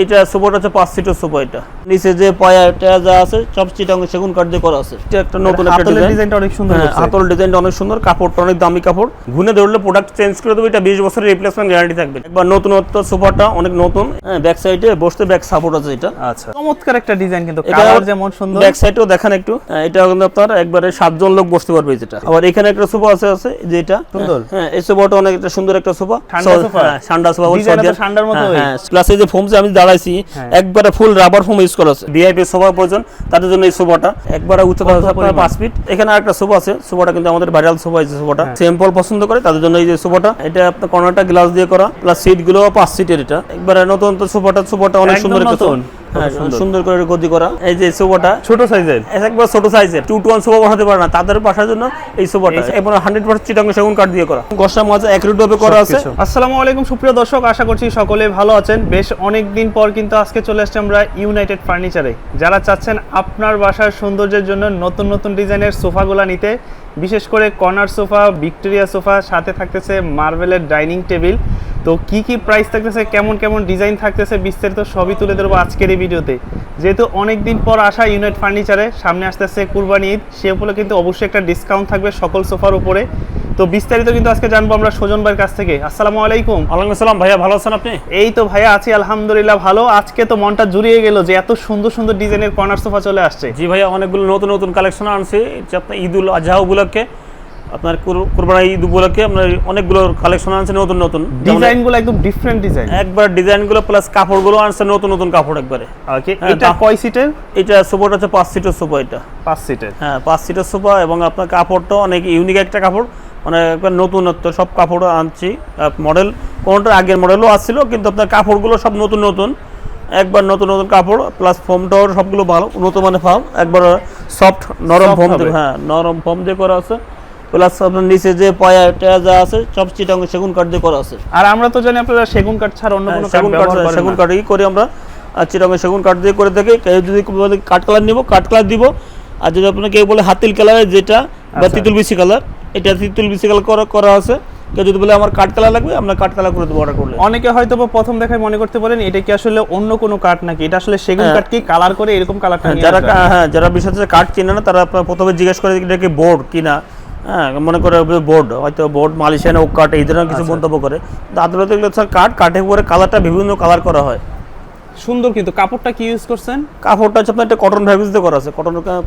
এটা সোফাটা হচ্ছে 5 সিটের সোফা। এটা নিচে যে পায়াটা যা আছে সব চিটাং সেগুন কাঠ দিয়ে করা আছে। এটা একটা নতুন একটা ডিজাইনটা অনেক সুন্দর। হাতল ডিজাইনটা অনেক সুন্দর, কাপড়টা অনেক দামি কাপড়। ঘুনে ধরলে প্রোডাক্ট চেঞ্জ করে দেবো। এটা 20 বছরের রিপ্লেসমেন্ট গ্যারান্টি থাকবে। একবার নতুনত্ব সোফাটা অনেক নতুন। ব্যাক সাইডে বসতে ব্যাক সাপোর্ট আছে। এটা আচ্ছা, চমৎকার একটা ডিজাইন, কিন্তু কালার যেমন সুন্দর। ব্যাক সাইডেও দেখেন একটু, এটা কিন্তু আপনার একবারে 7 জন লোক বসতে পারবে। যেটা আবার এখানে একটা সোফা আছে যে এটা সুন্দর। এই সোফাটা অনেক একটা সুন্দর একটা সোফা, ঠান্ডা সোফা ডিজাইনটা ঠান্ডার মতো। প্লাস এই যে ফোম যে আমি দাঁড়াইছি একবারে ফুল রাবার ফোম ইউজ করা আছে। ভিআইপি সোফা প্রয়োজন তাদের জন্য এই সোফাটা একবারে উচ্চতা আছে আপনার 5 ফিট। এখানে আরেকটা সোফা আছে। সোফাটা কিন্তু আমাদের ভাইরাল সোফা। এই যে সোফাটা সিম্পল পছন্দ করে তাদের জন্য এই যে সোফাটা। এটা আপনার কর্নারটা গ্লাস দিয়ে করা, প্লাস সিট গুলো 5 সিটের। এটা একবারে নতুন তো সোফাটা অনেক সুন্দর একটা সুন্দর করে গদি করা। এই যে সোফাটা ছোট সাইজের, একবার ছোট সাইজের 2 to 1 সোফা বসাতে পারে না, তাদের বাসার জন্য এই সোফাটা এবং 100% চিটাং সেগুন কাঠ দিয়ে করা। গসা মাঝে একরুট ভাবে করা আছে। আসসালামু আলাইকুম সুপ্রিয় দর্শক, আশা করছি সকলে ভালো আছেন। বেশ অনেক দিন পর কিন্তু আজকে চলে আসছে আমরা ইউনাইটেড ফার্নিচারে। যারা চাচ্ছেন আপনার বাসার সৌন্দর্যের জন্য নতুন নতুন ডিজাইনের সোফাগুলো নিতে, বিশেষ করে কর্নার সোফা, ভিক্টোরিয়া সোফা, সাথে থাকতেছে মার্বেলের ডাইনিং টেবিল। তো কি প্রাইস থাকতেছে, কেমন ডিজাইন থাকতেছে, বিস্তারিত সবই তুলে ধরবো আজকের এই ভিডিওতে। যেহেতু অনেক দিন পর আসা ইউনাইট ফার্নিচারে, সামনে আসতেছে কুরবানি ঈদ, সে উপলক্ষে কিন্তু অবশ্যই একটা ডিসকাউন্ট থাকবে সকল সোফার উপরে। তো বিস্তারিত কিন্তু আজকে জানবো আমরা সুজন ভাইয়ের কাছ থেকে। আসসালামু আলাইকুম। ওয়ালাইকুম আসসালাম। ভাইয়া ভালো আছেন আপনি? এই তো ভাইয়া আছি আলহামদুলিল্লাহ ভালো। আজকে তো মনটা জুড়িয়ে গেল যে এত সুন্দর সুন্দর ডিজাইনের কর্নার সোফা চলে আসছে। জি ভাইয়া, অনেকগুলো নতুন কালেকশন আনছি। আপনার ঈদুল আজহা উপলক্ষে, আপনার কুরবানি ঈদ উপলক্ষে আপনার অনেকগুলো কালেকশন আনছে। নতুন ডিজাইনগুলো একদম ডিফারেন্ট ডিজাইন, একবার ডিজাইনগুলো প্লাস কাপড়গুলো আনছে নতুন কাপড় একবারে। ওকে, এটা কয় সিটের? এটা সোফাটা হচ্ছে 5 সিটের সোফা। এটা 5 সিটের, 5 সিটের সোফা। এবং আপনার কাপড়টা অনেক ইউনিক একটা কাপড়, মানে একবার নতুনত্ব সব কাপড় আনছি। মডেল কোনটা আগের মডেলও আসছিল, কিন্তু আপনার কাপড়গুলো সব নতুন একবার নতুন কাপড়, প্লাস ফোমটাও সবগুলো ভালো নতুন মানে ফার্ম একবার সফট নরম ফোম দিয়ে, নরম ফোম দিয়ে করা আছে। প্লাস আপনার নিচে যে পায়াটা যা আছে সব চিটাং সেগুন কাঠ দিয়ে করা আছে। আর আমরা তো জানি আপনারা সেগুন কাঠ ছাড়া অন্য কোনো সেগুন কাঠই করি আমরা। চিটাং সেগুন কাঠ দিয়ে করে থাকি। কেউ যদি কাঠ কালার নিব কাঠ কালার দিব, আর যদি আপনার কেউ বলে হাতিল কালার যেটা বা তিতুল বিসি কালার, এটা তিতুল বিসি কালার করা আছে। কেউ যদি বলে আমার কাঠ কালার লাগবে, আমরা কাঠ কালার করে দেবো অর্ডার করলে। অনেকে হয়তো প্রথম দেখায় মনে করতে পারেন এটা কি আসলে অন্য কোনো কাঠ নাকি, এটা আসলে সেগুন কাঠ কি কালার করে এরকম কালারটা নিয়ে যারা বিশেষ কাঠ চিনে না তারা প্রথমে জিজ্ঞেস করে এটা কি বোর্ড কিনা। মনে করে বোর্ড, হয়তো বোর্ড মালয়েশিয়ান ওক কাঠ এই ধরনের কিছু মন্তব্য করে। আদালতে এগুলো স্যার কাঠের উপরে কালারটা বিভিন্ন কালার করা হয়। সুন্দর। কিন্তু কাপড়টা কি ইউজ করছেন? কাপড়টা হচ্ছে আপনার একটা কটন ফ্যাব্রিক্স দিয়ে করা আছে।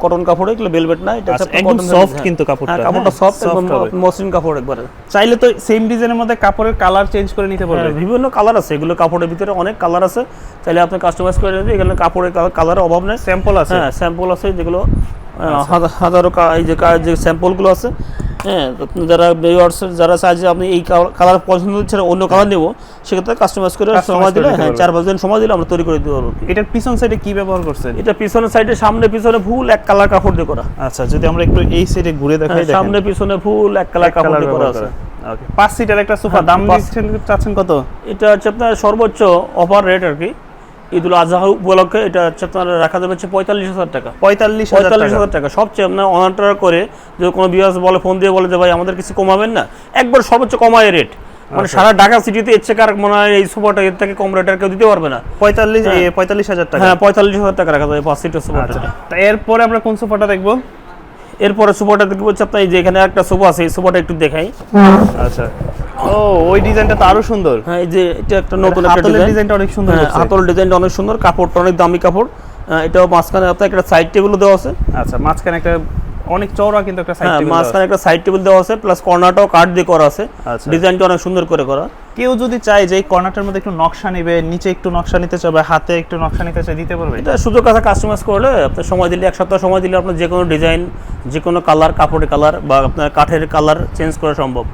কটন কাপড়, এগুলো ভেলভেট না, এটা একদম সফট। কিন্তু কাপড়টা সফট এবং মসৃণ কাপড় একবারে। চাইলে তো সেম ডিজাইনের মধ্যে কাপড়ের কালার চেঞ্জ করে নিতে পারবেন। বিভিন্ন কালার আছে, এগুলো কাপড়ের ভিতরে অনেক কালার আছে। চাইলে আপনি কাস্টমাইজ করে নিতে। এখানে কাপড়ের কালারের অভাব নেই, স্যাম্পল আছে। স্যাম্পল আছে যেগুলো হাজারো এই যে স্যাম্পলগুলো আছে। যারা চাইছে আপনি এই কালার পছন্দ হচ্ছে অন্য কালার নেবো, সেক্ষেত্রে কাস্টমাইজ করে সময় দিলে 4-5 দিন সময় দিলে আমরা তৈরি করে দিতে পারবো। এটার পিছন সাইডে কি ব্যবহার করছেন? এটা পিছনের সাইডে, সামনে পিছনে ফুল এক কালার কাপড় দিয়ে করা। আচ্ছা, যদি আমরা একটু এই সাইডে ঘুরে দেখাই, সামনে পিছনে ফুল এক কালার কাপড় দিয়ে করা আছে। ওকে, 5 সিটার একটা সোফা। দাম চাচ্ছেন কত? এটা হচ্ছে আপনার সর্বোচ্চ অফার রেট আর কি, ঈদুল আজহা উপলক্ষে। এটা হচ্ছে আপনার রাখা যাবে 45,000 টাকা। 45,000 টাকা সবচেয়ে আপনার অনার করে। যদি কোনো বিয়াস বলে, ফোন দিয়ে বলে যে ভাই আমাদের কিছু কমাবেন না, একবার সর্বোচ্চ কমায় রেট। মানে সারা ঢাকা সিটিতে ইচ্ছে কার মনে হয় এই সোফাটা এর থেকে কম রেটের কেউ দিতে পারবে না। 45,000 টাকা। 45,000 টাকা রাখা যাবে 5 সিটের সোফাটা। এরপরে আমরা কোন সোফাটা দেখবো? এরপরে সোফাটা দেখবো হচ্ছে আপনার এই যে এখানে একটা সোফা আছে, এই সোফাটা একটু দেখাই। আচ্ছা, ও ওই ডিজাইনটা তো আরো সুন্দর। এই যে এটা একটা নতুন একটা ডিজাইনটা অনেক সুন্দর। হাতল ডিজাইনটা অনেক সুন্দর, কাপড়টা অনেক দামি কাপড়। এটাও মাঝখানে আপনার একটা সাইড টেবিল দেওয়া আছে। আচ্ছা, মাঝখানে একটা অনেক চওড়া কিন্তু একটা সাইড টেবিল, মাঝখানে একটা সাইড টেবিল দেওয়া আছে, প্লাস কর্নারটাও কাঠ দিয়ে করা আছে। ডিজাইনটা অনেক সুন্দর করে করা। কেউ যদি চায় যে এই কর্নারটার মধ্যে একটু নকশা নেবে, নিচে একটু নকশা নিতে চাবে, হাতে একটু নকশা নিতে চায়, দিতে পারবে। এটা সুযোগ আছে, কাস্টমাইজ করলে আপনার সময় দিলে 1 সপ্তাহ সময় দিলে আপনার যে কোনো ডিজাইন, যে কোনো কালার, কাপড়ের কালার বা আপনার কাঠের কালার চেঞ্জ করা সম্ভব।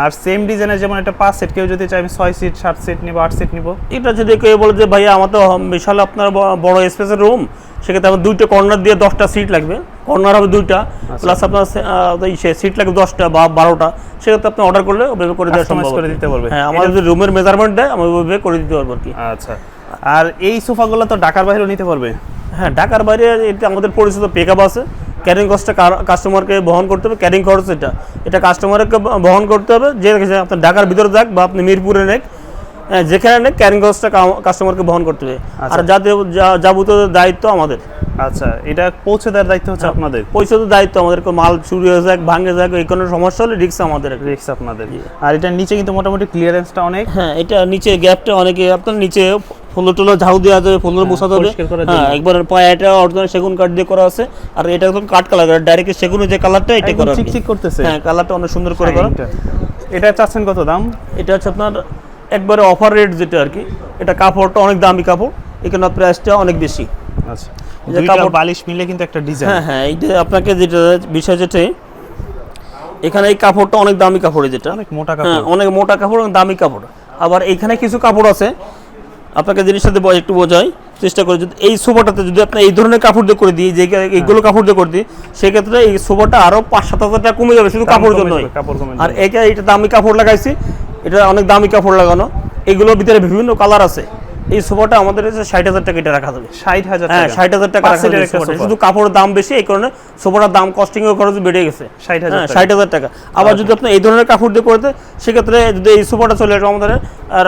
আর সেম ডিজাইনের যেমন এটা 5 সিট, কেউ যদি চায় আমি 6 সিট 7 সিট নিব, 8 সিট নিব, এটা যদি কেউ বলে যে ভাইয়া আমার তো বিশাল আপনার বড় স্পেসের রুম, সেক্ষেত্রে আমার 2টা কর্নার দিয়ে 10টা সিট লাগবে। কর্নার হবে 2টা, প্লাস আপনার সিট লাগবে 10টা বা 12টা, সেক্ষেত্রে আপনি অর্ডার করলে ওভাবে করে দেওয়া সম্ভব, করে দিতে পারবে। হ্যাঁ, আমাদের যদি রুমের মেজারমেন্ট দেয় আমি ওইভাবে করে দিতে পারবো আর কি। আচ্ছা, আর এই সোফাগুলো তো ঢাকার বাইরেও নিতে পারবে? হ্যাঁ, ঢাকার বাইরে এটা আমাদের পরিচিত পিকআপ আছে। ক্যারিং কস্টটা কাস্টমারকে বহন করতে হবে। ক্যারিং খরচ এটা কাস্টমারকে বহন করতে হবে। যে আপনার ঢাকার ভিতরে যাক বা আপনি মিরপুরে নেক, যেখানে ক্যারিং কস্টটা কাস্টমারকে বহন করতে হবে। আচ্ছা। আর যাদের যাবতীয় দায়িত্ব আমাদের। আচ্ছা, এটা পৌঁছে দেওয়ার দায়িত্ব হচ্ছে আপনাদের? পয়সা তো দায়িত্ব আমাদের, মাল চুরি হয়ে যাক, ভাঙে যাক, এই কোনো সমস্যা হলে রিস্ক আমাদের। রিস্ক আপনাদের। আর এটা নিচে কিন্তু মোটামুটি ক্লিয়ারেন্সটা অনেক। হ্যাঁ, এটা নিচে গ্যাপটা অনেকে আপনার নিচে ফুলো টুলো ঝাউ দেওয়া যাবে, ফুলের বসাতে হবে। পরিষ্কার করার হ্যাঁ, জন্য। একবার এটা অরিজিনাল সেগুন কাঠ দিয়ে করা আছে। আর এটা একদম কাঠ কালার, ডাইরেক্ট সেগুনের যে কালারটা এটা একদম করা আর কি। চিকচিক করতেছে। হ্যাঁ, কালারটা অনেক সুন্দর করে করা। এটা চাচ্ছেন কত দাম? এটা হচ্ছে আপনার একবারে অফার রেট যেটা আর কি। এটা কাপড়টা অনেক দামি কাপড়, এখানে প্রাইসটা অনেক বেশি। আচ্ছা, যে দুইটা কাপড় বালিশ মিলে কিন্তু একটা ডিজাইন। হ্যাঁ হ্যাঁ, এইটা আপনাকে যেটা বিষয় যেটা এখানে এই কাপড়টা অনেক দামি কাপড়, যেটা অনেক মোটা হ্যাঁ কাপড়। অনেক মোটা কাপড় এবং দামি কাপড়। আবার এখানে কিছু কাপড় আছে, আপনাকে জিনিসটা একটু বোঝাই চেষ্টা করে। যদি এই সোফাটাতে যদি আপনি এই ধরনের কাপড় দিয়ে করে দিই, যে এইগুলো কাপড় দিয়ে করে দিই, সেক্ষেত্রে এই সোফাটা আরো 5-7 হাজার টাকা কমে যাবে শুধু কাপড় জন্যই। আর এটা দামি কাপড় লাগাইছি, এটা অনেক দামি কাপড় লাগানো। এগুলোর ভিতরে বিভিন্ন কালার আছে। এই সোফাটা আমাদের 60,000 টাকা এটা রাখা যাবে। 60,000 হ্যাঁ, টাকা? 60,000 টাকা রাখা যাবে সোফাটা। শুধু কাপড়ের দাম বেশি, এই কারণে সোফাটার দাম কস্টিং এর খরচ বেড়ে গেছে। 60,000 টাকা। 60,000 টাকা। আবার যদি আপনি এই ধরনের কাপড় দিয়ে করতে, সেক্ষেত্রে যদি এই সোফাটা চলে আসবে আমাদের আর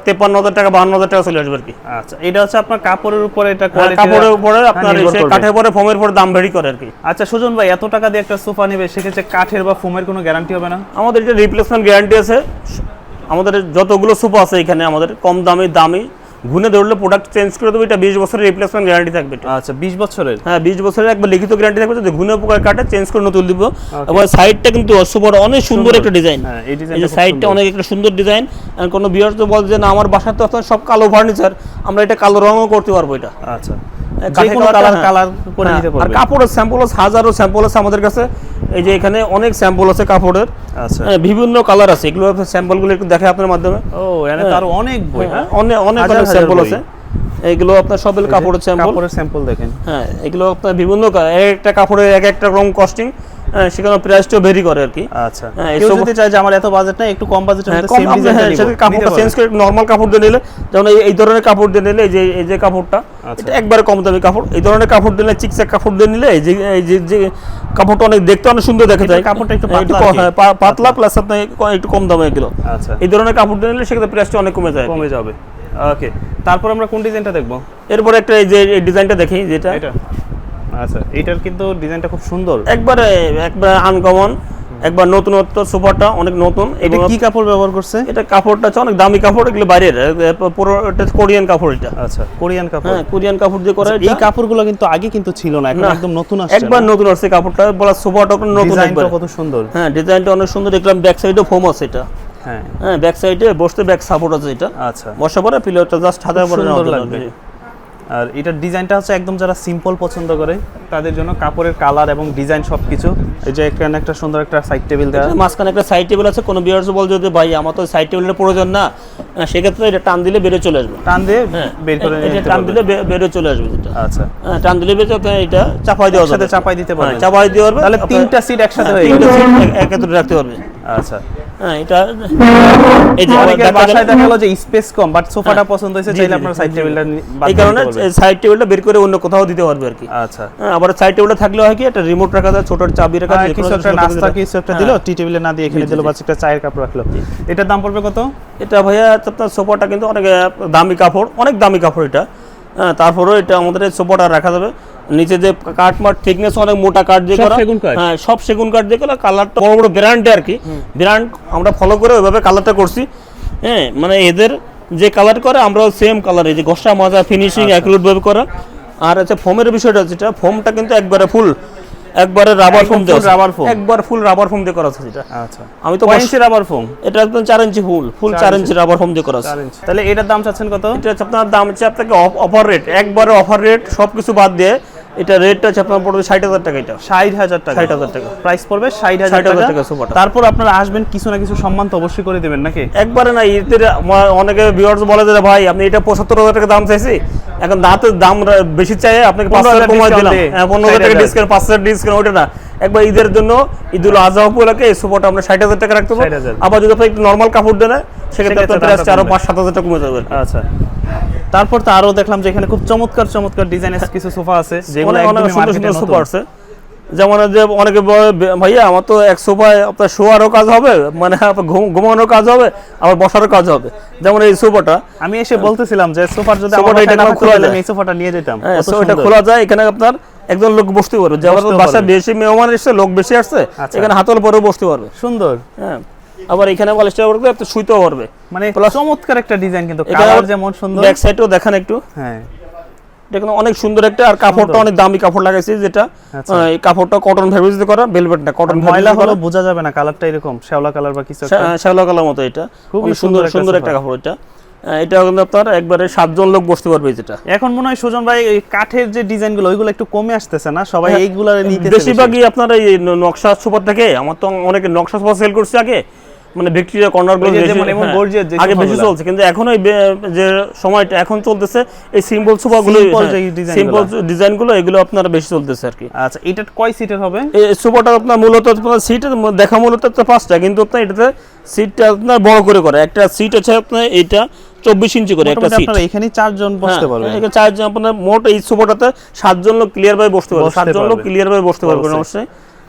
53,000 টাকা 52,000 টাকা চলে আসবে আর কি। আচ্ছা, এটা হচ্ছে আপনার কাপড়ের উপরে, এটা কাপড়ের উপরে আপনার কাঠের পরে ফোমের পরে দাম ভ্যারি করে আর কি। আচ্ছা সুজন ভাই, এত টাকা দিয়ে একটা সোফা নেবে, সেক্ষেত্রে কাঠের বা ফোমের কোনো গ্যারান্টি হবে না? আমাদের এটা রিপ্লেসমেন্ট গ্যারান্টি আছে। আমাদের যতগুলো সোফা আছে এখানে আমাদের কম দামি ঘুনে ধরলে প্রোডাক্ট চেঞ্জ করে দেবো। এটা 20 বছরের রিপ্লেসমেন্ট গ্যারান্টি থাকবে। আচ্ছা, 20 বছরের? হ্যাঁ, 20 বছরের একবার লিখিত গ্যারান্টি থাকবে। যদি ঘুনে পোকায় কাটে চেঞ্জ করে নতুন দিব। এবং সাইডটা কিন্তু সোফার অনেক সুন্দর একটা ডিজাইন। হ্যাঁ, এই এই যে ডিজাইনটা সাইডটা অনেক একটা সুন্দর ডিজাইন। আর কোনো ভিউয়ার্স তো বলে যে না আমার বাসায় তো আপনার সব কালো ফার্নিচার, আমরা এটা কালো রঙও করতে পারবো। এটা আচ্ছা, যে কোনো কালার করে নিতে আর পারবেন। কাপড়ের স্যাম্পল আছে, হাজারো স্যাম্পল আছে আমাদের কাছে। এই যে এখানে অনেক স্যাম্পল আছে কাপড়ের। আচ্ছা, বিভিন্ন কালার আছে। এগুলো স্যাম্পলগুলো একটু দেখে আপনার মাধ্যমে। ও এখানে তো আরো অনেক বই। হ্যাঁ, অনেক স্যাম্পল আছে। এগুলো আপনার সব কাপড়ের স্যাম্পল দেখেন। হ্যাঁ, এগুলো আপনার বিভিন্ন একটা কাপড়ের এক একটা রকম কস্টিং, সেখানে প্রাইসটাও ভেরি করে আর কি। আচ্ছা, কেউ যদি চায় যে আমার এত বাজেট না, একটু কম বাজেটের মধ্যে সেম ডিজাইনটা নিব, সেটা কাপড়টা চেঞ্জ করে নরমাল কাপড় দিয়ে নিলে, যেমন এই ধরনের কাপড় দিয়ে নিলে, এই যে কাপড়টা এটা একবারে কম দামি কাপড়। এই ধরনের কাপড় দিলে, চিকচাক কাপড় দিয়ে নিলে এই যে কাপড়টা অনেক দেখতে অনেক সুন্দর দেখা যায়। কাপড়টা একটু পাতলা প্লাস আপনার একটু কম দামে এগুলো। আচ্ছা, এই ধরনের কাপড় দিয়ে নিলে সেক্ষেত্রে প্রাইসটা অনেক কমে যাবে। ওকে, তারপর আমরা কোন ডিজাইনটা দেখবো? এরপর একটা এই যে ডিজাইনটা দেখি, যেটা এটা। আচ্ছা, এটার কিন্তু ডিজাইনটা খুব সুন্দর, একবার আনকমন, একবার নতুনত্ব। সোফাটা অনেক নতুন। এটা কি কাপড় ব্যবহার করছে? এটা কাপড়টা হচ্ছে অনেক দামি কাপড়, এগুলো বাইরের পুরো এটা কোরিয়ান কাপড়। এটা আচ্ছা, কোরিয়ান কাপড়। হ্যাঁ, কোরিয়ান কাপড় দিয়ে করা। এই কাপড়গুলো কিন্তু আগে কিন্তু ছিল না, এখন একদম নতুন আসছে। একবার নতুন আসছে কাপড়টা, বলা সোফাটা নতুন। ডিজাইনটা কত সুন্দর। হ্যাঁ, ডিজাইনটা অনেক সুন্দর। দেখলাম ব্যাক সাইডে ফোম আছে এটা। হ্যাঁ, ব্যাক সাইডে বসতে ব্যাক সাপোর্ট আছে এটা। আচ্ছা, বসা পরে পিলোটা জাস্ট হাতে পরে সুন্দর লাগবে। আর এটার ডিজাইনটা হচ্ছে একদম যারা সিম্পল পছন্দ করে তাদের জন্য, কাপড়ের কালার এবং ডিজাইন সবকিছু। এই যে এখানে একটা সুন্দর একটা সাইড টেবিল দেওয়া, মাঝখানে একটা সাইড টেবিল আছে। কোনো ভিউয়ার্স বল যদি ভাই আমার তো সাইড টেবিলের প্রয়োজন না, সেক্ষেত্রে এটা টান দিলে বেরিয়ে চলে আসবে। টান দিয়ে বের করে নিতে টান দিলে বেরিয়ে চলে আসবে যেটা। আচ্ছা, টান দিলে বেরিয়ে এটা চাপাই দেওয়া যাবে। চাপাই দিতে পারবে, চাপাই দিতে পারবে। তাহলে তিনটা সিট একসাথে হয়ে তিনটা সিট একত্রে রাখতে পারবে। আচ্ছা, হ্যাঁ, এটা এই যে অনেকের বাসায় দেখা গেল যে স্পেস কম, বাট সোফাটা পছন্দ হয়েছে, চাইলে আপনার সাইড টেবিলটা এই কারণে সাইড টেবিলটা বের করে অন্য কোথাও দিতে পারবে আর কি। আচ্ছা, আবার সাইড টেবিলটা থাকলে হয় কি একটা রিমোট রাখা যায়, ছোট চাবি রাখা যায়, কিছু একটা নাস্তা কিছু একটা দিলো, টি টেবিলে না দিয়ে এখানে দিলো, বা একটা চায়ের কাপ রাখলো। এটার দাম পড়বে কত? এটা ভাইয়া আপনার সোফাটা কিন্তু অনেক দামি কাপড়, অনেক দামি কাপড় এটা। তারপরেও এটা আমাদের এই সোফাটা রাখা যাবে। নিচে যে কাঠমাট থিকনেস অনেক মোটা কাঠ দিয়ে করা। হ্যাঁ, সব সেগুন কাঠ দিয়ে করা। কালারটা বড় বড় ব্র্যান্ডে আর কি, ব্র্যান্ড আমরা ফলো করে ওইভাবে কালারটা করছি। হ্যাঁ, মানে এদের যে কালার করে আমরাও সেম কালার, এই যে ঘষা মাজা ফিনিশিং অ্যাকুরেট ভাবে করা। আর হচ্ছে ফোমের বিষয়টা, যেটা ফোমটা কিন্তু একবারে ফুল, একবারে রাবার ফোম দেওয়া, রাবার ফোম, একবার ফুল রাবার ফোম দিয়ে করা আছে যেটা। আচ্ছা, আমি তো 5 ইঞ্চি রাবার ফোম, এটা একদম 4 ইঞ্চি ফুল 4 ইঞ্চি রাবার ফোম দিয়ে করা আছে। তাহলে এটার দাম চাচ্ছেন কত? এটা হচ্ছে আপনার দাম হচ্ছে আপনাকে অফার রেট, একবারে অফার রেট, সবকিছু বাদ দিয়ে এটা রেটটা হচ্ছে আপনার পড়বে 60,000 টাকা। এটা 60,000 টাকা, 60,000 টাকা প্রাইস পড়বে 60,000 টাকা সোফাটা। তারপর আপনারা আসবেন, কিছু না কিছু সম্মান তো অবশ্যই করে দিবেন নাকি? একবারে না, এদের অনেকে ভিউয়ার্স বলে যে ভাই আপনি এটা 75,000 টাকা দাম চাইছি, এখন দাম বেশি চাই, আপনাকে 5,000 কমাই দিলাম। 15,000 টাকা ডিসকাউন্ট, 5,000 ডিসকাউন্ট, ওটা না। একবার ঈদের জন্য, ঈদুল আজহা উপলক্ষে এই সোফাটা আমরা 60,000 টাকা রাখতে পারি। আবার যদি আপনি একটু নরমাল কাপড় দেন, সেক্ষেত্রে আপনার প্রাইস আরো 5-7,000 টাকা কমে যাবে। আচ্ছা, তারপর তো আরো দেখলাম যে এখানে খুব চমৎকার ডিজাইনের কিছু সোফা আছে, যেগুলো একদম সুন্দর সুন্দর সোফা আছে। যেমন যে অনেকে বলে, ভাইয়া আমার তো এক সোফায় আপনার শোয়ারও কাজ হবে, মানে আপনার ঘুমানোর কাজ হবে, আবার বসারও কাজ হবে। যেমন এই সোফাটা আমি এসে বলতেছিলাম যে সোফার যদি সোফাটা আমার এটা এটা খোলা খোলা যায়। এই সোফাটা নিয়ে যেতাম। হ্যাঁ, কত so এটা সুন্দর। খোলা যায়, এখানে আপনার একজন লোক বসতে পারবে, যেমন বসতেও বাসায় পারবে। বেশি মেহমান এসছে, লোক বেশি আসছে, আচ্ছা। এখানে হাতল পরেও বসতে পারবে। সুন্দর, হ্যাঁ, আবার এখানে বালিশটা করতে আপনি শুইতেও পারবে। মানে Plus চমৎকার একটা ডিজাইন, কিন্তু এখানে কালার যেমন সুন্দর। ব্যাক সাইডেও দেখেন একটু, হ্যাঁ, এটা কিন্তু অনেক সুন্দর একটা, আর কাপড়টা অনেক দামি কাপড় লাগাইছি, যেটা আচ্ছা। এই কাপড়টা কটন ফেব্রিক দিয়ে করা, ভেলভেট না, কটন ময়লা ফেব্রিক হলো বোঝা যাবে না, কালারটা এরকম শ্যাওলা কালার বা কিছু একটা। শ্যাওলা কালার মতো। এটা খুবই অনেক সুন্দর সুন্দর একটা একটা কাপড়। এটা কিন্তু আপনার একবারে 7 জন লোক বসতে পারবে। যেটা এখন মনে হয় সুজন ভাই এই কাঠের যে ডিজাইনগুলো ওইগুলো একটু কমে আসতেছে না, সবাই হ্যাঁ, এইগুলো নিতে বেশিরভাগই আপনার এই নকশা সোফা থেকে, আমার তো অনেকে নকশা সোফা সেল করছে আগে, মানে ভিক্টোরিয়া কর্নার গুলো ওই যে যেমন এমন gorgeous যে আগে বেশি সোফাগুলো। চলছে, কিন্তু এখন ওই যে সময়টা এখন চলতেছে এই সিম্পল সোফা গুলো, Simple যে design সিম্পল গুলো। ডিজাইন গুলো, এগুলো আপনার বেশি চলতেছে আর কি। আচ্ছা, এটা কয় সিটের হবে? এই সোফাটা আপনার মূলত আপনার সিট দেখা মূলত তো 5টা, কিন্তু আপনার এটাতে সিটটা আপনার বড় করে একটা সিট আছে আপনার, এটা 24 ইঞ্চি করে একটা মোটামুটি সিট। আপনারা এখানে 4 জন বসতে পারবেন। এখানে 4 জন আপনার মোট এই সোফাটাতে 7 জন লোক ক্লিয়ার ভাবে বসতে পারবে, 7 জন লোক পারবে। ক্লিয়ার ভাবে বসতে পারবে অবশ্যই। অবশ্যই।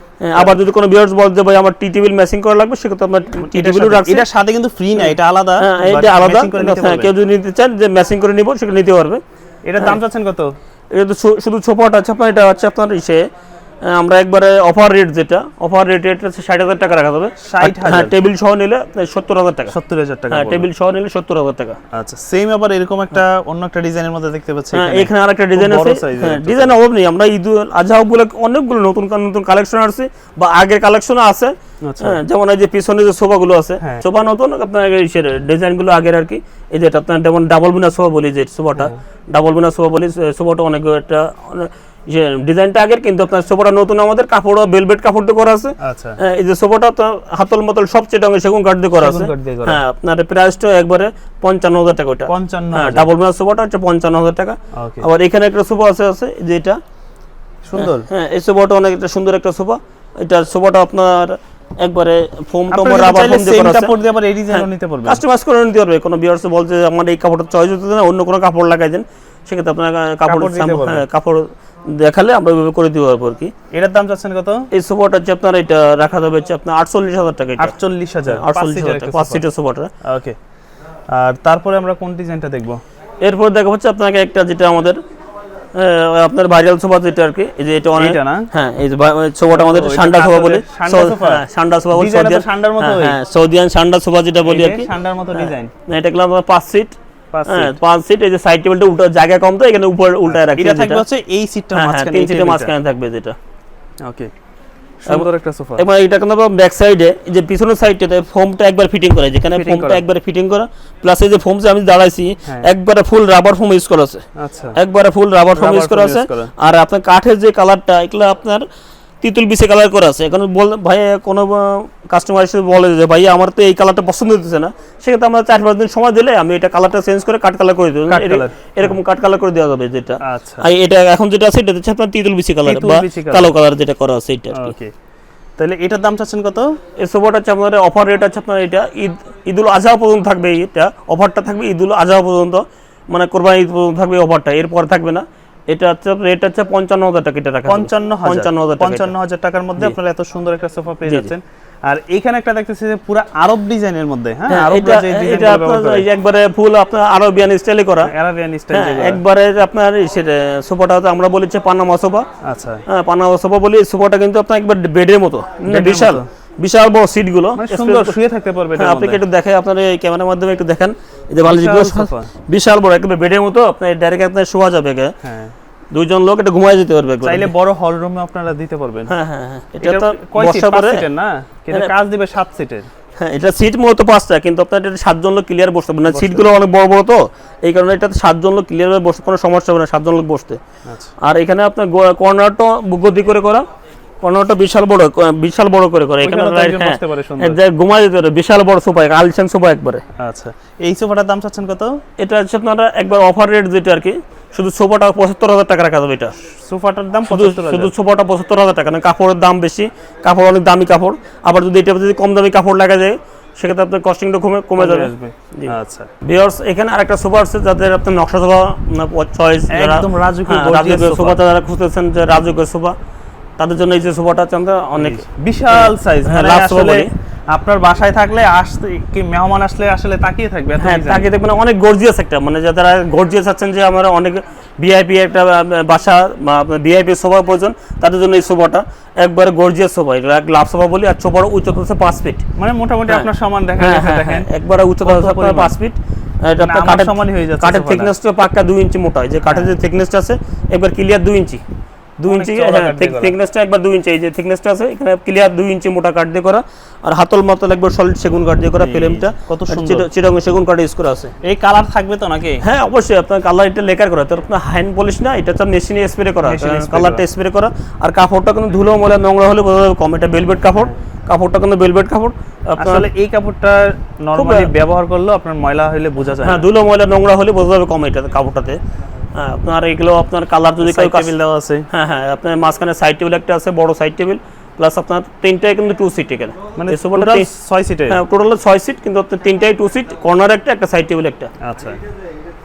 আবার যদি কোনো ভিউয়ার্স বলে যে ভাই আমার টি টেবিল ম্যাচিং করা লাগবে, সেক্ষেত্রে আপনার টি টেবিলও রাখছি। এটার সাথে কিন্তু ফ্রি না, এটা আলাদা। হ্যাঁ, but এটা আলাদা। matching করে নিতে হ্যাঁ, পারবেন। কেউ যদি নিতে চান যে ম্যাচিং করে নিব, সেটা নিতে পারবে। এটার দাম চাচ্ছেন কত? এটা তো শুধু সোফাটা আছে আপনার, এটা হচ্ছে আপনার আমরা একবারে অফার রেট, যেটা অফার রেট, এটা হচ্ছে 60,000 টাকা রাখা যাবে। 60,000? হ্যাঁ, টেবিল সহ নিলে 70,000 টাকা। 70,000 টাকা হ্যাঁ, পড়বে। টেবিল সহ নিলে 70,000 টাকা। আচ্ছা, সেম আবার এরকম একটা অন্য একটা ডিজাইনের মধ্যে দেখতে পাচ্ছি হ্যাঁ, এখানে। এখানে আরেকটা ডিজাইন খুব বড় আছে। size এর হ্যাঁ, একটা ডিজাইন অভাব নেই, আমরা ঈদ আজহা বলে অনেকগুলো নতুন নতুন কালেকশন আছে, বা আগের কালেকশনও আছে। আচ্ছা। হ্যাঁ, যেমন এই যে পিছনে যে সোফাগুলো আছে, হ্যাঁ। সোফা নতুন, আপনার ডিজাইনগুলো আগের আর কি। এই যেটা আপনার যেমন ডাবল বিনা সোফা বলি, যে সোফাটা ডাবল বিনা সোফা বলি, সোফাটা অনেক একটা ডিজাইনটা আগের, কিন্তু আপনার সোফাটা নতুন, আমাদের কাপড়ও ভেলভেট কাপড় দিয়ে করা আছে। আচ্ছা, এই যে সোফাটা তো হাতল মতল সবচেয়ে টাঙ্গে সেগুন কাঠ দিয়ে করা আছে। সেগুন কাঠ দিয়ে করা। হ্যাঁ, আপনার প্রাইসটা একবারে 55,000 টাকা। ওটা 55,000 হ্যাঁ, ডাবল বিনা সোফাটা হচ্ছে 55,000 টাকা। ওকে, আবার এখানে একটা সোফা আছে যে এটা সুন্দর। হ্যাঁ, এই সোফাটা অনেক একটা সুন্দর একটা সোফা। এটা সোফাটা আপনার একবারে ফোম টম আপনারা রাবার চাইলে ফোম দিয়ে সেম করা আছে। কাপড় দিয়ে আবার এই ডিজাইনও নিতে পারবেন। কাস্টমাইজ করে নিতে পারবে। কোনো ভিউয়ার্স বলছে যে আমার এই কাপড়টা চয়েস হচ্ছে না, অন্য কোনো কাপড় লাগাই দেন, সেক্ষেত্রে আপনার কাপড় দিতে পারবে। কাপড় দেখালে আমরা ওইভাবে করে দিতে পারবো আর কি। এটার দাম চাচ্ছেন কত? এই সোফাটা হচ্ছে আপনার, এটা রাখা যাবে হচ্ছে আপনার 48,000 টাকা। 48,000, 48,000 টাকা 5 সিটের সোফাটা। ওকে, আর তারপরে আমরা কোন ডিজাইনটা দেখব? এরপর দেখা হচ্ছে আপনাকে একটা, যেটা আমাদের আপনার ভাইরাল সোফা, যেটা আর কি, এই যে এটা অনেক, এটা না? হ্যাঁ, এই যে সোফাটা আমাদের এটা সান্ডা সোফা বলে, সান্ডা সোফা? সান্ডা সোফা বলে, ডিজাইনটা তো সান্ডার মতোই। হ্যাঁ, সৌদিয়ান সান্ডা সোফা যেটা বলি আর কি। ঠান্ডার মতো ডিজাইন। এটা গেলাম 5 সিট। 5 হ্যাঁ, সিট। 5 সিট। এই যে সাইড টেবিলটা উল্টা, জায়গা কম তো এখানে উপর উল্টায় রাখি। এটা থাকবে হচ্ছে এই সিটটার মাঝখানে, 3 সিটের মাঝখানে থাকবে যেটা। ওকে, সুন্দর একটা সোফা। এবং এটা কিন্তু ব্যাক সাইডে, যে পিছনের সাইডটাতে ফোমটা একবার ফিটিং করা, যেখানে Fitting ফোমটা করা। একবারে ফিটিং করা, প্লাস এই যে ফোম যে আমি দাঁড়াইছি, হ্যাঁ। একবারে ফুল রাবার ফোম ইউজ করা আছে। আচ্ছা, একবারে ফুল রাবার ফোম Rubber ইউজ করা foam আছে। use করা। আর আপনার কাঠের যে কালারটা, এগুলো আপনার তিতুল বিছে কালার করা আছে। এখন ভাই কোনো কাস্টমার এসে বলে যে ভাই আমার তো এই কালারটা পছন্দ হচ্ছে না, সেক্ষেত্রে আমরা 4-5 দিন সময় দিলে আমি এটা কালারটা চেঞ্জ করে কাঠ কালার করে দেবো। কাঠ colour। এরকম কাঠ কালার করে দেওয়া যাবে যেটা। আচ্ছা, আর এটা এখন যেটা আছে, এটা হচ্ছে আপনার তিতুল বিছি কালার তিতুল বা বিছি colour। কালো কালার যেটা করা আছে এটা। ওকে, তাহলে এটার দাম চাচ্ছেন কত? এই সোফাটা হচ্ছে আপনার অফার রেট আছে আপনার, এটা ঈদুল আজহা পর্যন্ত থাকবে। এটা অফারটা থাকবে ঈদুল আজহা পর্যন্ত, মানে কোরবানি ঈদ পর্যন্ত থাকবে অফারটা, এরপর থাকবে না। এটা হচ্ছে রেট হচ্ছে 55,000 টাকা। এটা রাখা 55,000 টাকা। 55,000 টাকার মধ্যে জি। আপনারা এত সুন্দর একটা সোফা পেয়ে জি, জি। যাচ্ছেন। আর এইখানে একটা দেখতেছি যে পুরো আরব ডিজাইনের মধ্যে, হ্যাঁ, হ্যাঁ, আরবরা যে এটা ডিজাইনগুলো আপনার ব্যবহার করে, এই যে একবারে ফুল আপনার আরবিয়ান স্টাইলে করা। আরাবিয়ান স্টাইল হ্যাঁ, যেগুলো। একবারে আপনার সেটা সোফাটা হচ্ছে আমরা বলি যে পানামা সোফা। আচ্ছা, হ্যাঁ, পানামা সোফা বলি। সোফাটা কিন্তু আপনার একবার বেডের মতো, বেডের বিশাল মতো। বিশাল বড় সিটগুলো, মানে সুন্দর শুয়ে থাকতে পারবে হ্যাঁ, এটার আপনাকে মধ্যে। একটু দেখাই, আপনার এই ক্যামেরার মাধ্যমে একটু দেখেন। এই যে বালিশগুলো বিশাল সোফা। বিশাল বড়, একবার বেডের মতো, আপনার ডাইরেক্ট আপনার শোয়া যাবে। হ্যাঁ, 2 জন লোক এটা ঘুমায় যেতে পারবে একবারে। চাইলে বড় হল রুমে আপনারা দিতে পারবেন। হ্যাঁ, হ্যাঁ, হ্যাঁ। এটা এটা তো কয় সিট? বর্ষা 5 পরে, সিটের না, কিন্তু হ্যাঁ। কাজ দিবে 7 সিটের। হ্যাঁ, এটা সিট মূলত 5টা, কিন্তু আপনার এটা 7 জন লোক ক্লিয়ার বসতে পারবে না। সিটগুলো অনেক বড় বড় তো, এই কারণে এটাতে 7 জন লোক ক্লিয়ার ভাবে বসতে কোনো সমস্যা হবে না, 7 জন লোক বসতে। আচ্ছা, আর এখানে আপনার কর্নারটা গদি করে করা, কর্নারটা বিশাল বড় করে করা। এখানে ওইখানে তো একজন হ্যাঁ, বসতে পারে সুন্দর। যে ঘুমায় যেতে পারে, বিশাল বড় সোফা, আলিশান সোফা একবারে। আচ্ছা, এই সোফাটার দাম চাচ্ছেন কত? এটা হচ্ছে আপনারা একবার অফার রেট যেটা আর কি, শুধু সোফাটা 75,000 টাকা রাখা যাবে। এটা সোফাটার দাম শুধু 75,000। সোফাটা 75,000 টাকা, না কাপড়ের দাম বেশি, কাপড় অনেক দামি কাপড়। আবার যদি এটা যদি কম দামি কাপড় লাগা যায়, সেক্ষেত্রে আপনার কস্টিংটা কমে যাবে। জি। আচ্ছা, ভিউয়ার্স, এখানে আরেকটা সোফা আছে যাদের আপনার নকশা সোফা চয়েস, একদম রাজকীয় gorgeous রাজকীয় সোফা। সোফা যারা খুঁজতেছেন, যে রাজকীয় সোফা, তাদের জন্য এই যে সোফাটা আছে আমরা অনেক বিশাল সাইজ, হ্যাঁ, মানে লাভ সোফা আসলে বলি। আপনার বাসায় থাকলে আসতে কি মেহমান আসলে আসলে তাকিয়ে থাকবে এত হ্যাঁ, design। তাকে দেখবেন অনেক গর্জিয়াস একটা, মানে যারা গর্জিয়াস আছেন যে আমরা অনেক ভিআইপি একটা বাসা বা ভিআইপি সোফা প্রয়োজন, তাদের জন্য এই সোফাটা একবারে গর্জিয়াস সোফা, এটা গ্লাভ সোফা বলি। আর সোফার উচ্চতা হচ্ছে 5 ফিট। মানে মোটামুটি হ্যাঁ। আপনার সমান দেখা হ্যাঁ, যাচ্ছে, হ্যাঁ, দেখেন হ্যাঁ, একবারে উচ্চতা কত হচ্ছে আপনার পরিমাণ? 5 ফিট। এটা মানে আপনার আমার সমানই হয়ে যাচ্ছে কাঠের সোফাটা। থিকনেসটা পাক্কা 2 ইঞ্চি মোটা, এই যে কাঠের যে থিকনেসটা আছে একবার ক্লিয়ার 2 ইঞ্চি, 2 অনেক ইঞ্চি। চওড়া হ্যাঁ, কাঠ দিয়ে করা। থিকনেসটা একবার 2 ইঞ্চি, এই যে থিকনেসটা আছে এখানে ক্লিয়ার 2 ইঞ্চি মোটা কাঠ দিয়ে করা। আর হাতল মতো একবার সলিড সেগুন কাঠ দিয়ে করা ফ্রেমটা, কত সুন্দর। চিটাগং সেগুন কাঠ ইউজ করা আছে। এই কালার থাকবে তো নাকি? হ্যাঁ, অবশ্যই আপনার কালার এটা লেকার করা, তো আপনার হ্যান্ড পলিশ না, এটা তো মেশিনে স্প্রে করা, Machine spray কালারটা স্প্রে করা। আর কাপড়টা কোনো ধুলো ময়লা নোংরা হলে বোঝা যাবে কম, এটা ভেলভেট কাপড়, কাপড়টা কিন্তু ভেলভেট কাপড়। আপনার আসলে এই কাপড়টা নরমালি ব্যবহার করলেও আপনার ময়লা হলে বোঝা যায় হ্যাঁ, ধুলো ময়লা নোংরা হলে বোঝা যাবে কম এটাতে, কাপড়টাতে। হ্যাঁ, আপনার এগুলো আপনার কালার যদি কেউ টেবিল দেওয়া আছে। হ্যাঁ, হ্যাঁ, আপনার মাঝখানে সাইড টেবিল একটা আছে, বড় সাইড টেবিল, প্লাস আপনার তিনটায় কিন্তু 2 সিট এখানে, মানে এই সোফাটা টোটাল 6 সিটের। হ্যাঁ, টোটাল 6 সিট, কিন্তু আপনার তিনটায় 2 সিট, কর্নার একটা সাইড টেবিল একটা। আচ্ছা,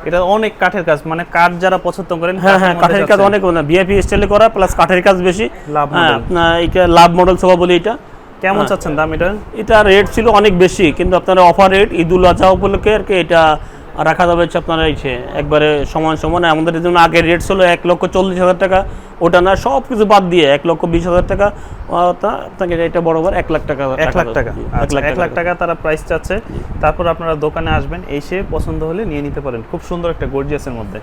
এটা অনেক কাঠের কাজ, মানে কাঠ যারা পছন্দ করেন হ্যাঁ, হ্যাঁ, কাঠের কাজ অনেক, ভিআইপি স্টাইলে করা, প্লাস কাঠের কাজ বেশি। লাভ হ্যাঁ, model। আপনার এটা লাভ মডেল সোফা বলি এটা। কেমন চাচ্ছেন দাম এটা? এটা রেট ছিল অনেক বেশি, কিন্তু আপনার অফার রেট ঈদুল আজহা উপলক্ষে আর কি এটা রাখা যাবে হচ্ছে আপনার এসে একবারে সমান সমান। আমাদের এই জন্য আগের রেট ছিল 1,40,000 টাকা, ওটা না সব কিছু বাদ দিয়ে 1,20,000 টাকা, আপনাকে এটা বরাবর 1 লাখ টাকা। 1 লাখ টাকা, 1 লাখ টাকা তারা প্রাইস চাচ্ছে। তারপর আপনারা দোকানে আসবেন, এসে পছন্দ হলে নিয়ে নিতে পারেন। খুব সুন্দর একটা গর্জিয়াসের মধ্যে।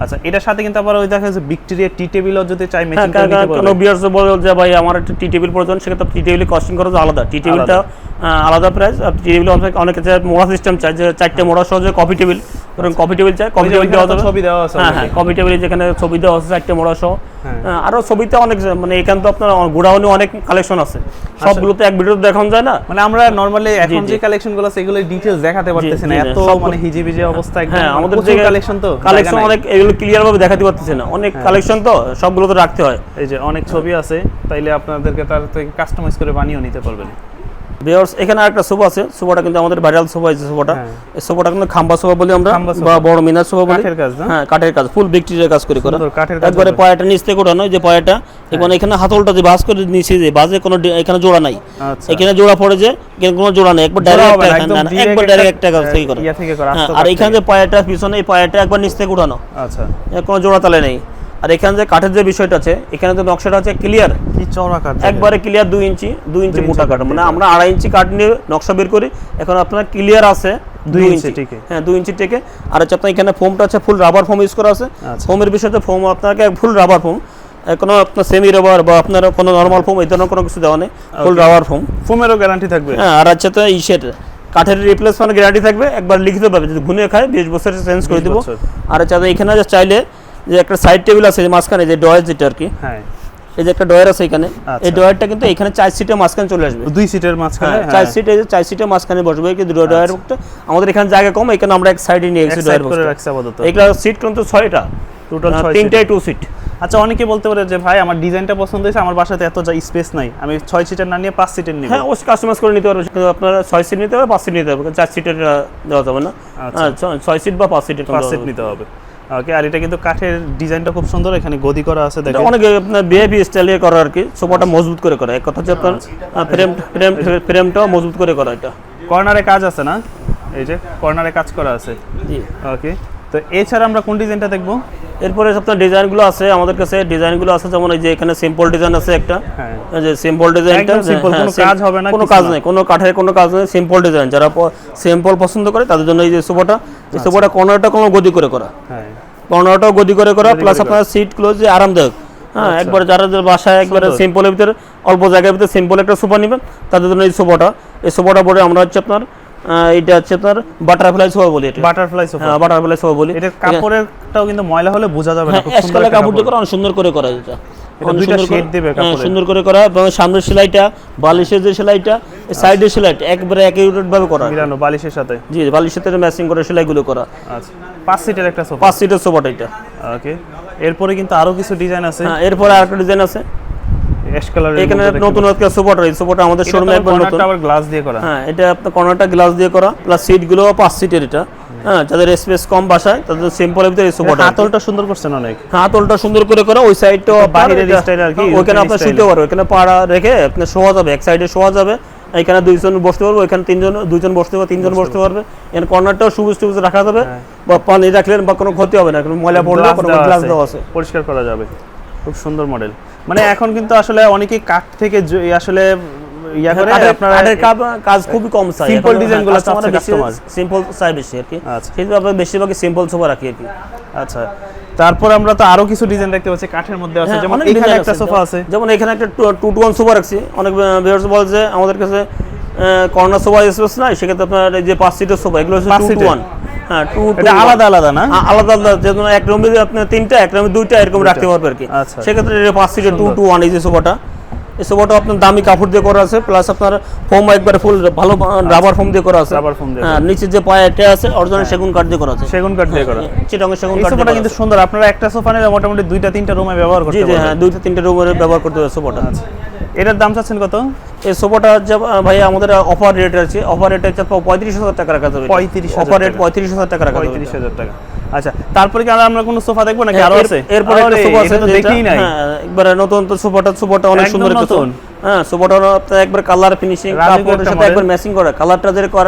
আচ্ছা, এটার সাথে কিন্তু আবার ওই দেখা যাচ্ছে ভিক্টোরিয়া টি টেবিলও যদি চাই ম্যাচিং করে নিতে কোনো পারবেন। বিয়ার্স বলে যে ভাই আমার একটা টি টেবিল প্রয়োজন, সেক্ষেত্রে টি টেবিলের কস্টিং খরচ আলাদা, টি টেবিলটা আলাদা প্রাইস। আর টি টেবিল অনেকে মোড়া সিস্টেম চায়, যে 4টে মোড়া সহজে কফি টেবিল, ধরুন কফি টেবিল চাই, কফি টেবিল দেওয়া যাবে। ছবি দেওয়া আছে হ্যাঁ, হ্যাঁ, কফি টেবিলে যেখানে ছবি দেওয়া আছে 4টে মোড়া সহ। হ্যাঁ। আরো ছবিতে অনেক, মানে এখানে তো আপনার গোডাউনে অনেক কালেকশন আছে, সবগুলো তো এক ভিডিওতে দেখানো যায় না। মানে আমরা নরমালি এখন জি, যে জি। কালেকশনগুলো আছে এগুলো ডিটেইলস দেখাতে পারতেছি না, জি, এত সব- মানে হিজিবিজি অবস্থা একদম। হ্যাঁ, আমাদের প্রচুর যে কালেকশন, তো কালেকশন জায়গা নাই। অনেক, এগুলো ক্লিয়ার ভাবে দেখাতে পারতেছে না, অনেক কালেকশন তো সবগুলো তো রাখতে হয়। এই যে অনেক ছবি আছে, তাইলে আপনাদেরকে তার থেকে কাস্টমাইজ করে বানিয়েও নিতে পারবেন। ভিউয়ার্স, এখানে আরেকটা সোফা আছে, সোফাটা কিন্তু আমাদের ভাইরাল সোফা, এই যে সোফাটা, হ্যাঁ। এই সোফাটা কিন্তু খাম্বা সোফা বলি আমরা, খাম্বা সোফা। বা বড় মিনার সোফা বলি। কাঠের কাজ না? হ্যাঁ, কাঠের কাজ, ফুল ভিক্টোরিয়ার কাজ করে করা, সুন্দর কাঠের কাজ একবারে হবে। পায়াটা নিচ থেকে ওঠানো, যে পায়াটা এবং এখানে হাতলটা যে ভাঁজ করে নিচে, যে ভাঁজে কোনো এখানে জোড়া নাই, আচ্ছা। এখানে জোড়া পড়ে, যে এখানে কোনো জোড়া নেই, একবার জোড়া ডাইরেক্ট হবে না, একদম direct একবার ডাইরেক্ট একটা কাজ থেকে করা। ইয়া থেকে করা, হ্যাঁ, আস্ত আর কাঠ এখানে থেকে। যে পায়াটা পিছনে, এই পায়াটা একবার নিচ থেকে উঠানো, আচ্ছা, কোনো জোড়া তালে নেই। আর এখানে যে কাঠের যে বিষয়টা আছে, এখানে যে নকশাটা আছে ক্লিয়ার, কি চওড়া কাঠ, একবারে ক্লিয়ার 2 ইঞ্চি মোটা কাঠ, মানে আমরা 2.5 ইঞ্চি কাঠ নিয়ে নকশা বের করি, এখন আপনার ক্লিয়ার আছে 2 ইঞ্চি টিকে। হ্যাঁ, 2 ইঞ্চি টেকে। আর হচ্ছে আপনার এখানে ফোমটা আছে ফুল রাবার ফোম ইউজ করা আছে। আচ্ছা। ফোমের বিষয়তে ফোম আপনাকে ফুল রাবার ফোম, কোনো আপনার সেমি রাবার বা আপনার কোনো নর্মাল ফোম এই ধরনের কোনো কিছু দেওয়া নেই, ফুল রাবার ফোম। ফোমেরও গ্যারান্টি থাকবে। হ্যাঁ, আর হচ্ছে তো ইসের কাঠের রিপ্লেসমেন্ট গ্যারান্টি থাকবে, একবার লিখিত পাবে, যদি ঘুনে খায় 20 বছর চেঞ্জ করে 20 দিব। বছর। আর হচ্ছে এখানে যে চাইলে যে একটা সাইড টেবিল আছে, যে মাঝখানে যে ডয়ের যেটা আর কি, হ্যাঁ, এই যে একটা ডয়ার আছে এখানে, আচ্ছা। এই ডয়ারটা কিন্তু এখানে 4 সিটের মাঝখানে চলে আসবে। 2 সিটের মাঝখানে, হ্যাঁ, 4 সিট, এই যে 4 সিটের মাঝখানে বসবে, কিন্তু ডয়ারটা আমাদের এখানে জায়গা কম, এখানে আমরা এক সাইডে নিয়ে গেছি ডয়ার করে রাখছে আপাতত। এগুলা সিট কিন্তু 6টা, টোটাল 6 সিট। তিনটাই 2 সিট। আচ্ছা, অনেকে বলতে পারে যে ভাই আমার ডিজাইনটা পছন্দ হয়েছে, আমার বাসাতে এত স্পেস নাই, আমি 6 সিটের না নিয়ে 5 সিটের নিব। হ্যাঁ, অবশ্যই কাস্টমাইজ করে নিতে পারবে, কিন্তু আপনারা 6 সিট নিতে হবে, 5 সিট নিতে হবে, 4 সিটের দেওয়া যাবে না। আচ্ছা। 6 সিট বা 5 সিটের 5 সিট নিতে হবে। ওকে, আর এটা কিন্তু কাঠের ডিজাইনটা খুব সুন্দর, এখানে গদি করা আছে দেখেন। অনেক আপনার বিহেভি স্টাইলে করা আর কি, সোফাটা মজবুত করে করা, এক কথা হচ্ছে আপনার ফ্রেমটাও মজবুত করে করা এটা। কর্নারে কাজ আছে না, এই যে কর্নারে কাজ করা আছে। জি। ওকে, তো এছাড়া আমরা কোন ডিজাইনটা দেখবো? এরপরে আপনার ডিজাইনগুলো আছে আমাদের কাছে, ডিজাইনগুলো আছে যেমন এই যে এখানে সিম্পল ডিজাইন আছে একটা, হ্যাঁ, এই যে সিম্পল ডিজাইনটা, একদম simple, কোনো কাজ হবে না, কোনো কিছু কাজ না। নেই, কোনো কাঠের কোনো কাজ নেই, সিম্পল ডিজাইন, যারা সিম্পল পছন্দ করে তাদের জন্য এই যে সোফাটা, এই সোফাটা কর্নারটা কোনো গদি করে করা, হ্যাঁ, কর্নারটাও গদি করে করা, গদি প্লাস করে আপনার সিট ক্লোজ যে আরামদায়ক। হ্যাঁ, আচ্ছা। একবার যারা বাসায় একবারে সুন্দর। সিম্পলের ভিতরে অল্প জায়গার ভিতরে সিম্পল একটা সোফা নেবেন, তাদের জন্য এই সোফাটা পরে আমরা হচ্ছে আপনার এটা হচ্ছে আপনার বাটারফ্লাই সোফা বলি, এটা বাটারফ্লাই সোফা। হ্যাঁ, বাটারফ্লাই সোফা বলি। এটার কাপড়েরটাও কিন্তু ময়লা হলে বোঝা যাবে না, হ্যাঁ, খুব অ্যাশ সুন্দর কালার একটা কাপড় দিয়ে কাপড়। করা, অনেক সুন্দর করে করা এটা। এটা অনেক দুইটা সুন্দর করে- শেড দেবে হ্যাঁ, কাপড়ে। সুন্দর করে করা, এবং সামনের সেলাইটা, বালিশের যে সেলাইটা, সাইডের সেলাইটা একবারে অ্যাকুরেট ভাবে করা। মিলানো বালিশের সাথে। জি, বালিশের সাথে ম্যাচিং করে সেলাইগুলো করা। আচ্ছা, 5 সিটের একটা সোফা। 5 সিটের সোফাটা এটা। ওকে, এরপরে কিন্তু আরো কিছু ডিজাইন আছে। হ্যাঁ, এরপরে আরেকটা ডিজাইন আছে অ্যাশ কালারের এখানে, নতুন একটা সোফাটা, এই সোফাটা আমাদের শোরুমে একবার নতুন। আবার গ্লাস দিয়ে করা। হ্যাঁ, এটা আপনার কর্নারটা গ্লাস দিয়ে করা, প্লাস সিটগুলো 5 সিটের এটা। হ্যাঁ, যাদের স্পেস কম বাসায় তাদের সিম্পলের ভিতরে এই সোফাটা। হাতলটা সুন্দর করছেন অনেক। হাতলটা সুন্দর করে করা, ওই সাইডটাও বাহিরের স্টাইল আর কি, ওইখানে আপনি শুতে পারবেন, ওইখানে পাড়া রেখে আপনি শোয়া যাবে, এক সাইডে শোয়া যাবে, এখানে দুইজন বসতে পারবে, ওইখানে দুইজন বসতে পারবে, তিনজন বসতে পারবে। এখানে কর্নারটাও সবুজ টুবুজ রাখা যাবে, বা পানি রাখলেন বা কোনো ক্ষতি হবে না, কোনো ময়লা পড়লে কোনো গ্লাস দেওয়া আছে, পরিষ্কার করা যাবে। খুব সুন্দর মডেল। মানে এখন কিন্তু আসলে অনেকেই কাঠ থেকে আসলে ইয়া করে আপনারা কাঠের কাজ খুবই কম চাই, সিম্পল ডিজাইনগুলো চাচ্ছে কাস্টমার, সিম্পল চাই বেশি আর কি। আচ্ছা, কিন্তু আমরা বেশিরভাগই সিম্পল সোফা রাখি আর কি। আচ্ছা, তারপর আমরা তো আরো কিছু ডিজাইন দেখতে পাচ্ছি কাঠের মধ্যে আছে, যেমন এখানে একটা সোফা আছে, যেমন এখানে একটা 2-to-1 সোফা রাখছি। অনেক ভিউয়ার্স বলে যে আমাদের কাছে কর্নার সোফা স্পেস নাই, সেক্ষেত্রে আপনার এই যে 5 সিটের সোফা, এগুলো হচ্ছে 2-to-1। হ্যাঁ, 2-to-1 এটা আলাদা আলাদা না, আলাদা আলাদা, যেমন এক রুমে আপনি 3টা, এক রুমে 2টা এরকম রাখতে পারবে আর কি। আচ্ছা, সেক্ষেত্রে 5 সিটের 2-to-1 এই যে সোফাটা, এই সোফাটা আপনার দামি কাপড় দিয়ে করা আছে, প্লাস আপনার ফোম একবার ফুল ভালো রাবার ফোম দিয়ে করা আছে। রাবার ফোম দিয়ে, হ্যাঁ, নিচে যে পায়াটা আছে অরিজিনাল সেগুন কাঠ দিয়ে করা আছে, সেগুন কাঠ দিয়ে করা, চিটাগং সেগুন এই কাঠ। সোফাটা কিন্তু সুন্দর, আপনারা একটা সোফা নিলে মোটামুটি 2টা-3টা রুমে ব্যবহার করতে জি জি, পারবেন। হ্যাঁ, 2-3টা রুমে ব্যবহার করতে হবে সোফাটা। আচ্ছা, এটার দাম চাচ্ছেন কত? এই সোফাটা ভাই আমাদের অফার রেট আছে, অফার রেট হচ্ছে 35,000 টাকা রাখা যাবে। 35,000 অফার রেট 35,000 টাকা রাখা যাবে। 35,000 টাকা। আচ্ছা, তারপরে কি আমরা কোনো সোফা দেখবো নাকি আরো আছে? এরপরে একটা সোফা আছে, তো দেখেই নাই। হ্যাঁ, একবারে নতুন তো সোফাটা অনেক সুন্দর একটা সোফা। হ্যাঁ, সোফাটা আপনার একবার কালার ফিনিশিং কাপড়ের সাথে একবার ম্যাচিং করা, কালারটা যে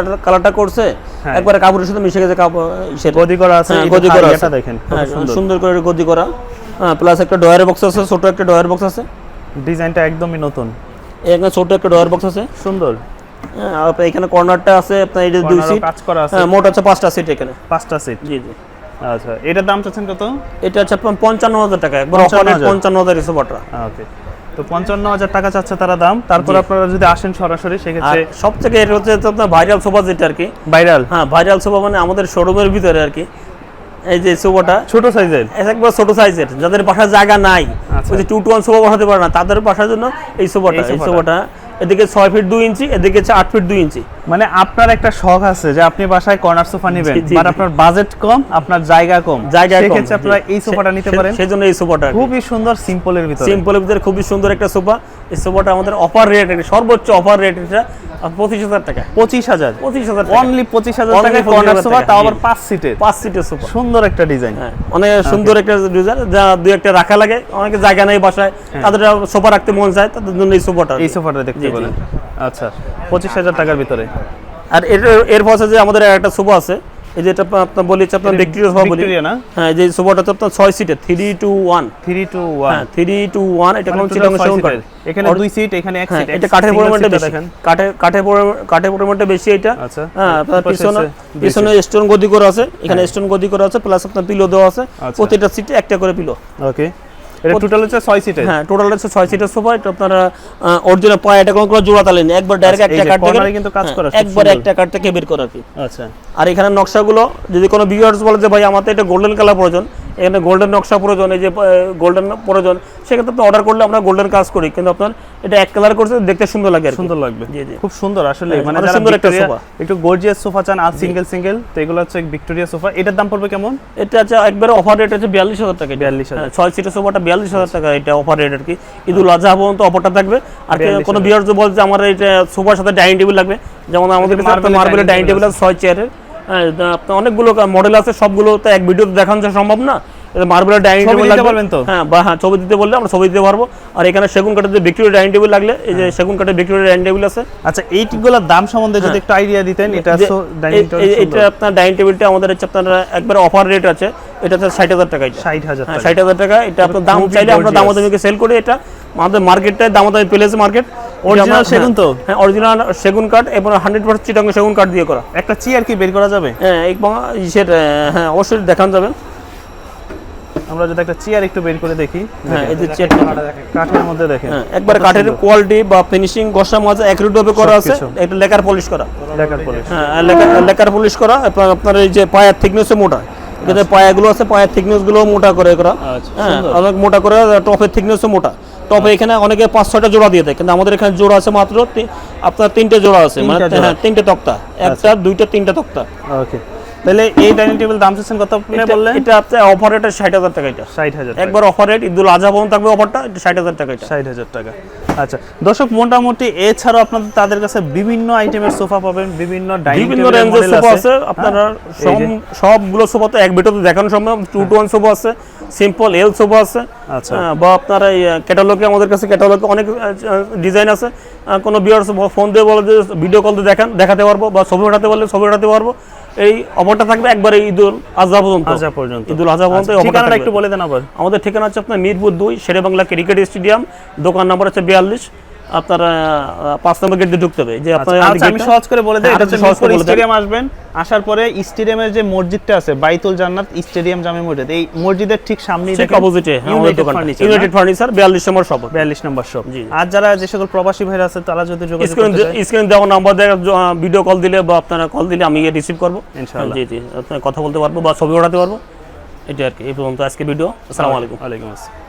কালারটা করছে একবারে কাপড়ের সাথে মিশে গেছে, গদি করা আছে, গদি করা আছে, এটা দেখেন সুন্দর করে গদি করা। হ্যাঁ, প্লাস একটা ডয়ার বক্স আছে, ছোট একটা ডয়ার বক্স আছে, ডিজাইনটা একদমই নতুন, এখানে ছোট একটা ডয়ার বক্স আছে, সুন্দর। হ্যাঁ, আর এখানে কর্নারটা আছে আপনার, এই যে 2 সিট কাজ করা আছে, হ্যাঁ, মোট আছে 5টা সিট এখানে, 5টা সিট। জি জি। আচ্ছা, এটার দাম চাচ্ছেন কত? এটা হচ্ছে আপনার 55,000 টাকা, একবার অফার রেট 55,000 সোফাটা। ওকে, তো 55,000 টাকা চাচ্ছে তারা দাম। তারপর আপনারা যদি আসেন সরাসরি, সেক্ষেত্রে সবথেকে এটা হচ্ছে আপনার ভাইরাল সোফা যেটা আর কি, ভাইরাল, হ্যাঁ, ভাইরাল সোফা মানে আমাদের শোরুমের ভিতরে আর কি। এই যে সোফাটা ছোট সাইজের, একবার ছোট সাইজের, যাদের বাসায় জায়গা নাই, ওই যে 2-to-1 সোফা বসাতে পারে না, তাদের বাসার জন্য এই সোফাটা এদিকে 6 ফিট 2 ইঞ্চি, এদিকে 8 ফিট 2 ইঞ্চি। মানে আপনার একটা শখ আছে যে আপনি বাসায় কর্নার সোফা নেবেন, বাট আপনার বাজেট কম, আপনার জায়গা কম, সেক্ষেত্রে আপনারা এই সোফাটা নিতে পারেন। সেজন্য এই সোফাটা খুবই সুন্দর, সিম্পলের ভিতরে খুবই সুন্দর একটা সোফা। এই সোফাটা আমাদের অফার রেট, সর্বোচ্চ অফার রেট এটা 25,000 টাকা। 25,000, অনলি 25,000 টাকা কর্নার সোফা, তাও আবার 5 সিটের সোফা। সুন্দর একটা ডিজাইন, অনেক সুন্দর একটা ডিজাইন, যা দুই একটা রাখা লাগে, অনেকে জায়গা নেই বাসায়, তাদের সোফা রাখতে মন চায়, তাদের জন্য এই সোফাটা দেখতে বলেন। আচ্ছা, 25,000 টাকার ভিতরে। আর এর পাশে যে আমাদের একটা সোফা আছে, এই যে এটা আপনার বলি আপনার ভিক্টোরিয়া সোফা বলি না, হ্যাঁ, যে সোফাটা তো আপনার 6 সিটের 3-to-1, হ্যাঁ 3-to-1, এটা কোন চিটাগং সেগুন কাঠ, এখানে 2 সিট, এখানে 1 সিট, এটা কাঠের পরিমাণটা বেশি, কাঠের পরিমাণটা বেশি এটা। হ্যাঁ, আপনার পিছনে স্টোন গদি করা আছে, এখানে স্টোন গদি করা আছে, প্লাস আপনার পিলো দেওয়া আছে, প্রতিটা সিটে একটা করে পিলো। ওকে, এটা টোটাল হচ্ছে 6 সিটের। হ্যাঁ, টোটাল হচ্ছে 6 সিটের সোফা। এটা আপনারা অরিজিনাল পায়, এটা কোনো জোড়া তালেন, একবার ডাইরেক্ট একটা কাট থেকে কিন্তু কাজ করা, একবার একটা কাট থেকে বের করা কি। আচ্ছা, আর এখানে নকশাগুলো যদি কোনো ভিউয়ার্স বলে যে ভাই আমাদের এটা গোল্ডেন কালার প্রয়োজন, এখানে গোল্ডেন নকশা প্রয়োজন, এই যে গোল্ডেন প্রয়োজন, সেক্ষেত্রে আপনি অর্ডার করলে আমরা গোল্ডেন কাজ করি, কিন্তু আপনার এটা এক কালার করছে, দেখতে সুন্দর লাগে, সুন্দর লাগবে। জি জি, খুব সুন্দর আসলে, মানে যারা সুন্দর একটা সোফা, একটু গর্জিয়াস সোফা চান আর সিঙ্গেল, তো এগুলো হচ্ছে ভিক্টোরিয়া সোফা। এটার দাম পড়বে কেমন? এটা আছে একবারে অফার রেট আছে 42,000 টাকা। 42,000, 6 সিটের সোফাটা 42,000 টাকা, এটা অফার রেট আর কি। ঈদুল আজহা পর্যন্ত অফারটা থাকবে। আর কোনো ভিউয়ার্স বলে যে আমার এটা সোফার সাথে ডাইনিং টেবিল লাগবে, যেমন আমাদের কাছে মার্বেলের ডাইনিং টেবিল আছে 6 চেয়ারের, আপনার অনেকগুলো মডেল আছে, সবগুলো তো এক ভিডিওতে দেখানো সম্ভব না। মার্বেলের ডাইনিং টেবিল লাগবে, হ্যাঁ, বা হ্যাঁ, ছবি দিতে বললে আমরা ছবি দিতে পারবো। আর এখানে সেগুন কাঠের যে ভিক্টোরিয়া ডাইনিং টেবিল লাগলে, এই যে সেগুন কাঠের ভিক্টোরিয়া ডাইনিং টেবিল আছে। আচ্ছা, এইগুলোর দাম সম্বন্ধে যদি একটু আইডিয়া দিতেন। এটা এটা আপনার ডাইনিং টেবিলটা আমাদের হচ্ছে আপনার একবার অফার রেট আছে, এটা হচ্ছে 60,000 টাকা। 60,000 টাকা, এটা আপনার দাম চাইলে আমরা দামাদামিকে সেল করি। এটা আমাদের মার্কেটটায় দামাদামি পেলেছে মার্কেট। অরিজিনাল সেগুন তো, হ্যাঁ, অরিজিনাল সেগুন কাঠ এবং 100% চিটাগং সেগুন কাঠ দিয়ে করা। একটা চেয়ার কি বের করা যাবে? হ্যাঁ, হ্যাঁ, অবশ্যই দেখানো যাবে। আমরা যদি একটা চেয়ার একটু বের করে দেখি। হ্যাঁ, এই যে চেয়ারটা কাঠের মধ্যে দেখেন, একবার কাঠের কোয়ালিটি বা ফিনিশিং ঘষা মাজা একরুটভাবে করা আছে। এটা লেকার পলিশ করা, হ্যাঁ, লেকার পলিশ করা। আপনার এই যে পায়ের থিকনেস মোটা, এখানে পায়াগুলো আছে, পায়ের থিকনেস গুলো মোটা করে করা, হ্যাঁ, অনেক মোটা করে। টপের থিকনেসও মোটা। টপে এখানে অনেকে 5-6টা জোড়া দিয়ে দেয়, কিন্তু আমাদের এখানে জোড়া আছে মাত্র আপনার 3টে জোড়া আছে, মানে হ্যাঁ 3টে তক্তা, একটা 2টা 3টা তক্তা। ওকে, তাহলে এই ডাইনিং টেবিল দাম চাচ্ছেন কত আপনি বললেন? এটা আপনার অফার রেট 60,000 টাকা। এটা 60,000 একবার অফার রেট, ঈদুল আজহা পর্যন্ত থাকবে অফারটা। এটা 60,000 টাকা, এটা 60,000 টাকা। আচ্ছা দর্শক, মোটামুটি এছাড়াও আপনাদের তাদের কাছে বিভিন্ন আইটেমের সোফা পাবেন, বিভিন্ন বিভিন্ন রেঞ্জের সোফা আছে আপনারা। সবগুলো সোফা তো এক ভিডিওতে দেখানো সম্ভব। 2-to-1 সোফা আছে, সিম্পল এল সোফা আছে। আচ্ছা। বা আপনারা এই ক্যাটালগে, আমাদের কাছে ক্যাটালগে অনেক ডিজাইন আছে। কোনো ভিউয়ার্স ফোন দিয়ে বলে যে ভিডিও কল দিয়ে দেখাতে পারবো, বা ছবি ওঠাতে বললে ছবি ওঠাতে পারবো। এই অফারটা থাকবে একবারে ঈদুল আজহা পর্যন্ত। ঈদুল আজহা পর্যন্ত এই অফারটা ঠিকানাটা থাকবে। একটু বলে দেন আবার। আমাদের ঠিকানা হচ্ছে আপনার মিরপুর 2 শেরেবাংলা ক্রিকেট স্টেডিয়াম, দোকান নাম্বার হচ্ছে 42। আপনার 5 নম্বর গেট দিয়ে ঢুকতে হবে। যে আপনার আচ্ছা, আমি সহজ করে বলে দিই, এটা হচ্ছে সহজ করে মিরপুর বলে দেন। স্টেডিয়াম আসবেন, আসার পরে স্টেডিয়ামের যে মসজিদটা আছে বাইতুল জান্নাত স্টেডিয়াম জামে মসজিদ, এই মসজিদের ঠিক সামনেই ঠিক দেখেন অপোজিটে আমাদের ইউনাইটেড দোকান, ফার্নিচার। ইউনাইটেড ফার্নিচার 42 নম্বর শপ। 42 নম্বর শপ। জি। আর যারা যে সকল প্রবাসী ভাইরা আছে তারা যদি যোগাযোগ করতে চায়, স্ক্রিন দেওয়া নাম্বার দিয়ে ভিডিও কল দিলে বা আপনারা কল দিলে আমি রিসিভ করবো ইনশাআল্লাহ। জি জি, আপনারা কথা বলতে পারবো বা ছবি ওঠাতে পারবো। এটা আর কি। এই পর্যন্ত আজকে ভিডিও। আসসালামু আলাইকুম। ওয়ালাইকুম আসসালাম।